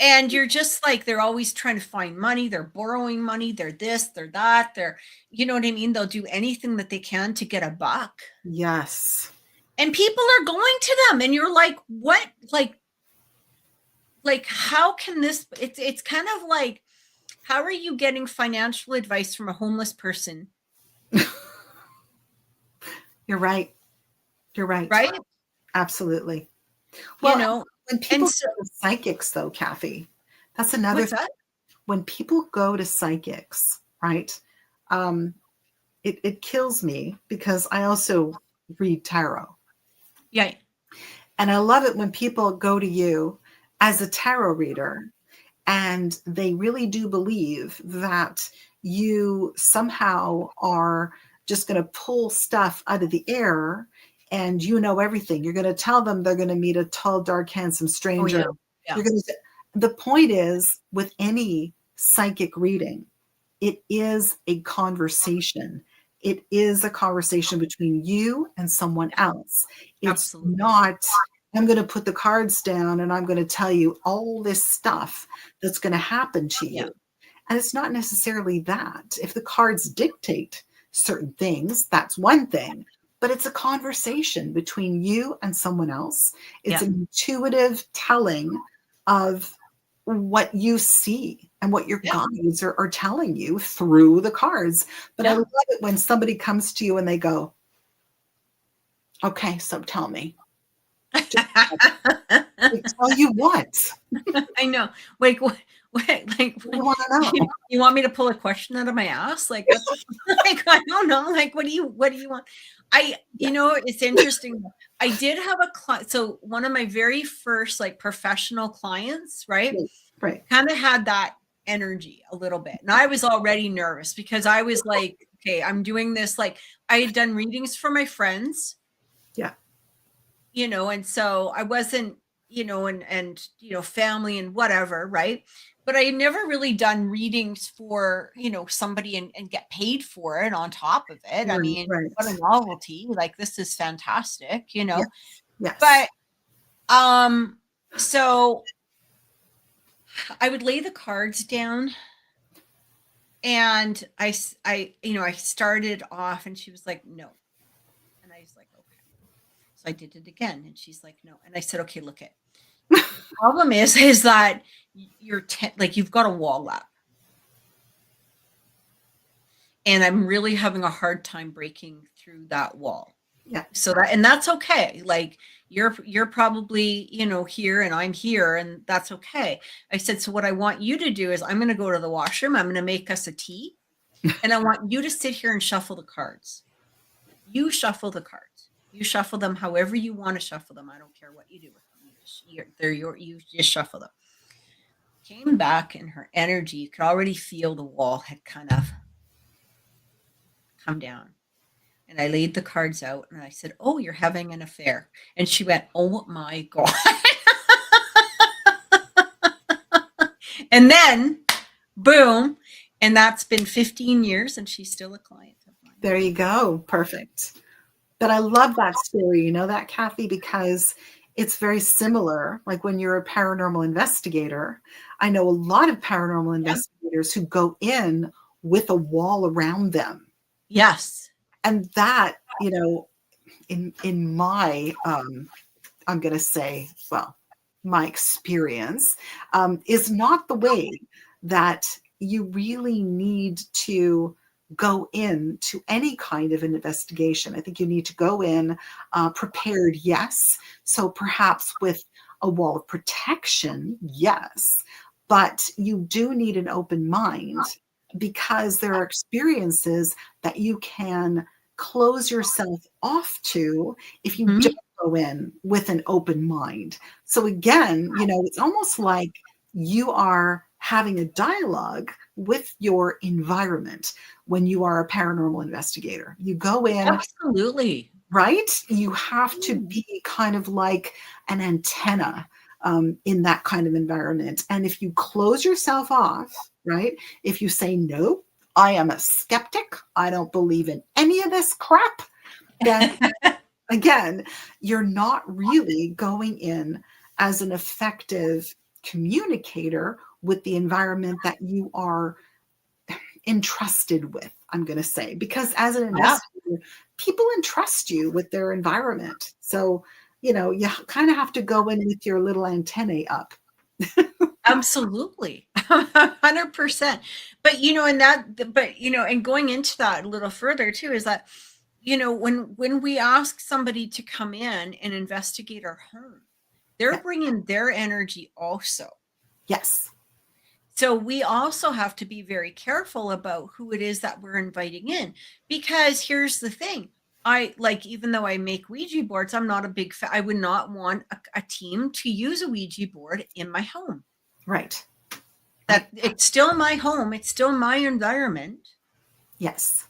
And you're just like, they're always trying to find money. They're borrowing money. They're this, they're that. You know what I mean? They'll do anything that they can to get a buck. Yes. And people are going to them. And you're like, what? Like, like, how can this, it's kind of like, how are you getting financial advice from a homeless person? You're right. You're right. Right? Absolutely. You Well, know, when and people so go to psychics, though, Kathy, that's another what's thing. that? When people go to psychics, right? Um, it kills me because I also read tarot. Yeah. And I love it when people go to you as a tarot reader and they really do believe that you somehow are just going to pull stuff out of the air and you know everything. You're going to tell them they're going to meet a tall, dark, handsome Oh stranger. yeah. Yeah. You're going to. The point is, with any psychic reading, it is a conversation. It is a conversation between you and someone else. It's Absolutely. not, I'm going to put the cards down and I'm going to tell you all this stuff that's going to happen to Yeah. you. And it's not necessarily that. If the cards dictate certain things, that's one thing. But it's a conversation between you and someone else. It's Yeah. an intuitive telling of what you see and what your Yeah. guides are telling you through the cards. But I Yeah. love it when somebody comes to you and they go, okay, so tell me. They tell you what? I know. Like what? Like What do you want to know? you want me to pull a question out of my ass? Like what the like I don't know. Like what do you want? Yeah, It's interesting. I did have a client. So one of my very first like professional clients, right? right, right. Kind of had that energy a little bit. And I was already nervous because I was like, okay, I'm doing this. Like I had done readings for my friends, Yeah, and so I wasn't, family and whatever, right? But I never really done readings for, somebody and get paid for it on top of it. I right, mean, what a right. novelty. Like this is fantastic, Yes, yes. But so I would lay the cards down and I started off and she was like, no. And I was like, okay. So I did it again and she's like, no. And I said, okay, look it. The problem is that like you've got a wall up and I'm really having a hard time breaking through that wall. Yeah, So that's okay. Like you're probably, here and I'm here and that's okay. I said, so what I want you to do is I'm going to go to the washroom. I'm going to make us a tea and I want you to sit here and shuffle the cards. You shuffle the cards. You shuffle them however you want to shuffle them. I don't care what you do with them. You just shuffle them. Came back and her energy, you could already feel the wall had kind of come down. And I laid the cards out and I said, oh, you're having an affair. And she went, oh my God. And then, boom. And that's been 15 years and she's still a client of mine. there you go. Perfect. But I love that story. You know that, Kathy, because it's very similar. Like when you're a paranormal investigator, I know a lot of paranormal investigators who go in with a wall around them. Yes. And that, in my, I'm going to say, well, my experience is not the way that you really need to go into any kind of an investigation. I think you need to go in prepared, yes. So perhaps with a wall of protection, yes. But you do need an open mind because there are experiences that you can close yourself off to if you don't go in with an open mind. So again, it's almost like you are having a dialogue with your environment when you are a paranormal investigator. You go in, Absolutely. right? You have to be kind of like an antenna in that kind of environment. And if you close yourself off, right? If you say, no, I am a skeptic, I don't believe in any of this crap, then again, you're not really going in as an effective communicator with the environment that you are entrusted with, I'm going to say, because as an investigator, people entrust you with their environment. So, you kind of have to go in with your little antennae up. Absolutely. 100%. But, and going into that a little further too, is that, when we ask somebody to come in and investigate our home, they're Yeah. bringing their energy also. Yes. So we also have to be very careful about who it is that we're inviting in, because here's the thing. Even though I make Ouija boards, I'm not a big fan. I would not want a team to use a Ouija board in my home. Right. That it's still my home. It's still my environment. Yes.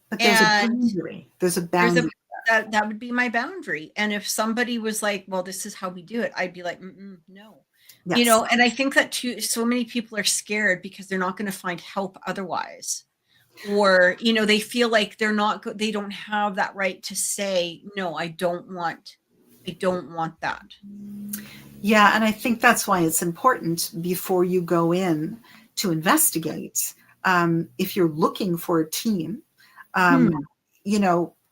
But there's a And boundary. There's a there's boundary. that would be my boundary. And if somebody was like, well, this is how we do it, I'd be like, no. Yes. And I think that too, so many people are scared because they're not going to find help otherwise. Or, they feel like they don't have that right to say, no, I don't want that. Yeah, and I think that's why it's important before you go in to investigate. If you're looking for a team,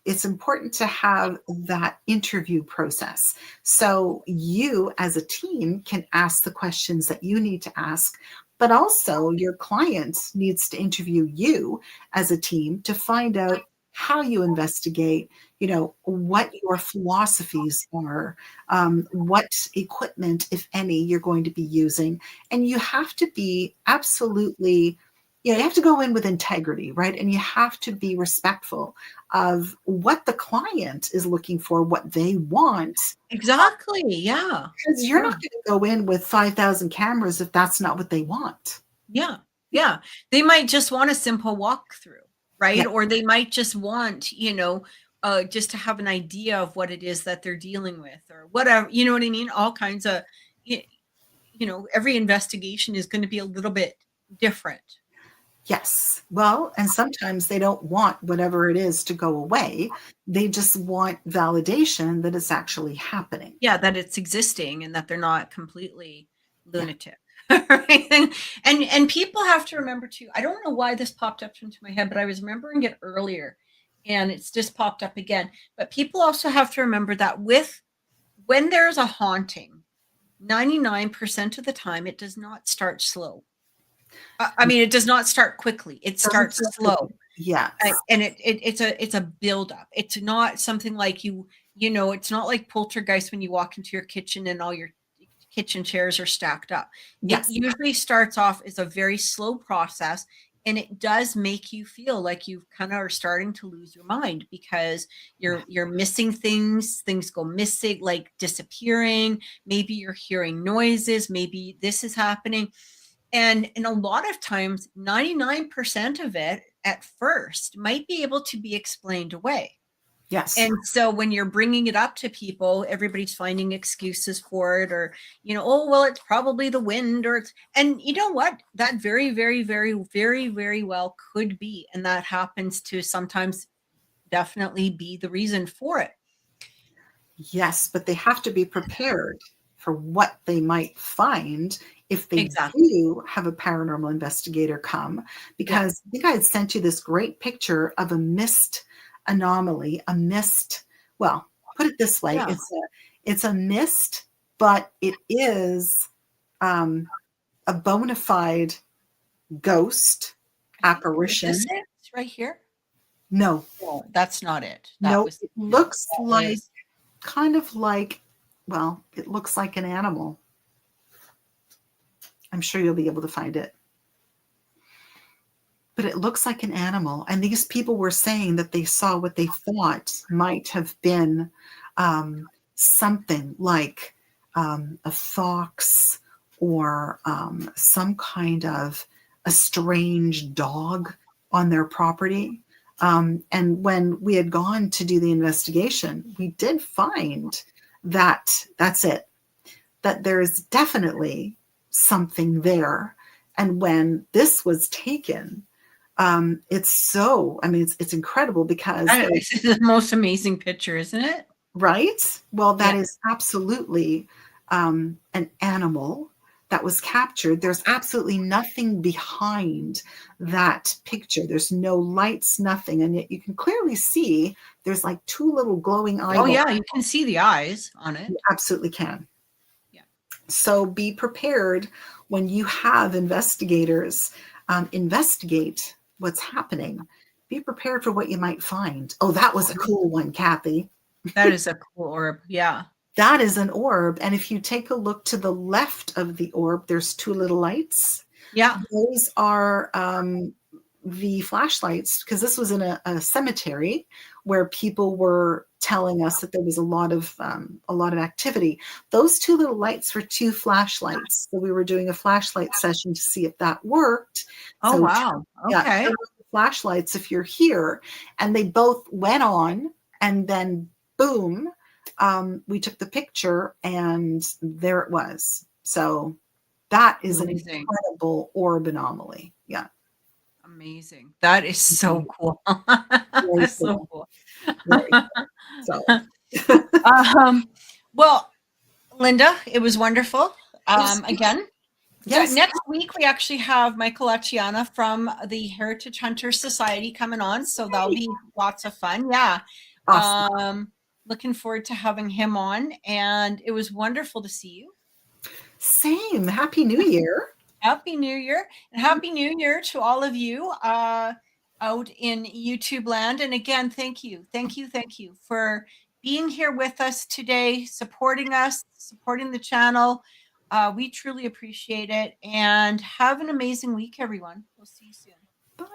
it's important to have that interview process. So you as a team can ask the questions that you need to ask, but also your client needs to interview you as a team to find out how you investigate, what your philosophies are, what equipment, if any, you're going to be using. And you have to be absolutely, you have to go in with integrity, right? And you have to be respectful of what the client is looking for, what they want. Exactly. Yeah. Because you're not going to go in with 5,000 cameras if that's not what they want. Yeah. Yeah. They might just want a simple walkthrough, right? Yeah. Or they might just want, just to have an idea of what it is that they're dealing with, or whatever, you know what I mean? All kinds of, every investigation is going to be a little bit different. Yes. Well, and sometimes they don't want whatever it is to go away. They just want validation that it's actually happening. Yeah, that it's existing and that they're not completely lunatic. Yeah. Right? And people have to remember too, I don't know why this popped up into my head, but I was remembering it earlier and it's just popped up again. But people also have to remember that when there's a haunting, 99% of the time, it does not start slow. I mean, it does not start quickly. It starts slow. Yeah. And it's a buildup. It's not something like it's not like poltergeist when you walk into your kitchen and all your kitchen chairs are stacked up. Yes. It usually starts off as a very slow process, and it does make you feel like you kind of are starting to lose your mind because you're missing things go missing, like disappearing. Maybe you're hearing noises, maybe this is happening. And a lot of times, 99% of it at first might be able to be explained away. Yes. And so when you're bringing it up to people, everybody's finding excuses for it, or, oh, well, it's probably the wind, and you know what? That very, very, very, very, very well could be. And that happens to sometimes definitely be the reason for it. Yes, but they have to be prepared for what they might find if they do have a paranormal investigator come, because I think I had sent you this great picture of a mist anomaly, well, put it this way, it's a mist, but it is a bona fide ghost apparition. Is this it right here? No, that's not it. It looks like kind of like, well, it looks like an animal. I'm sure you'll be able to find it. But it looks like an animal. And these people were saying that they saw what they thought might have been something like a fox or some kind of a strange dog on their property. And when we had gone to do the investigation, we did find that that's it, that there's definitely something there. And when this was taken, it's incredible because it's the most amazing picture, isn't it? Right? Well, that is absolutely an animal that was captured. There's absolutely nothing behind that picture. There's no lights, nothing. And yet you can clearly see there's like two little glowing eyes. Oh, yeah. You can see the eyes on it. You absolutely can. Yeah. So be prepared when you have investigators investigate what's happening. Be prepared for what you might find. Oh, that was a cool one, Kathy. That is a cool orb. Yeah. That is an orb. And if you take a look to the left of the orb, there's two little lights. Yeah. Those are the flashlights, because this was in a cemetery where people were telling us that there was a lot of activity. Those two little lights were two flashlights. So we were doing a flashlight session to see if that worked. Oh, So wow. yeah, Okay. turn on the flashlights if you're here. And they both went on, and then boom, we took the picture, and there it was. So that is Amazing. an incredible orb anomaly. Yeah. Amazing. That is so cool. Very That's so cool. cool. Very cool. So Well, Lynda, it was wonderful. Yes. Again, Yes. next week we actually have Michael Acciana from the Heritage Hunters Society coming on, so that'll be lots of fun. Yeah. Awesome. Looking forward to having him on, and it was wonderful to see you. Same. Happy New Year. Happy New Year, and Happy New Year to all of you out in YouTube land. And again, thank you for being here with us today, supporting the channel. We truly appreciate it, and have an amazing week, everyone. We'll see you soon. Bye.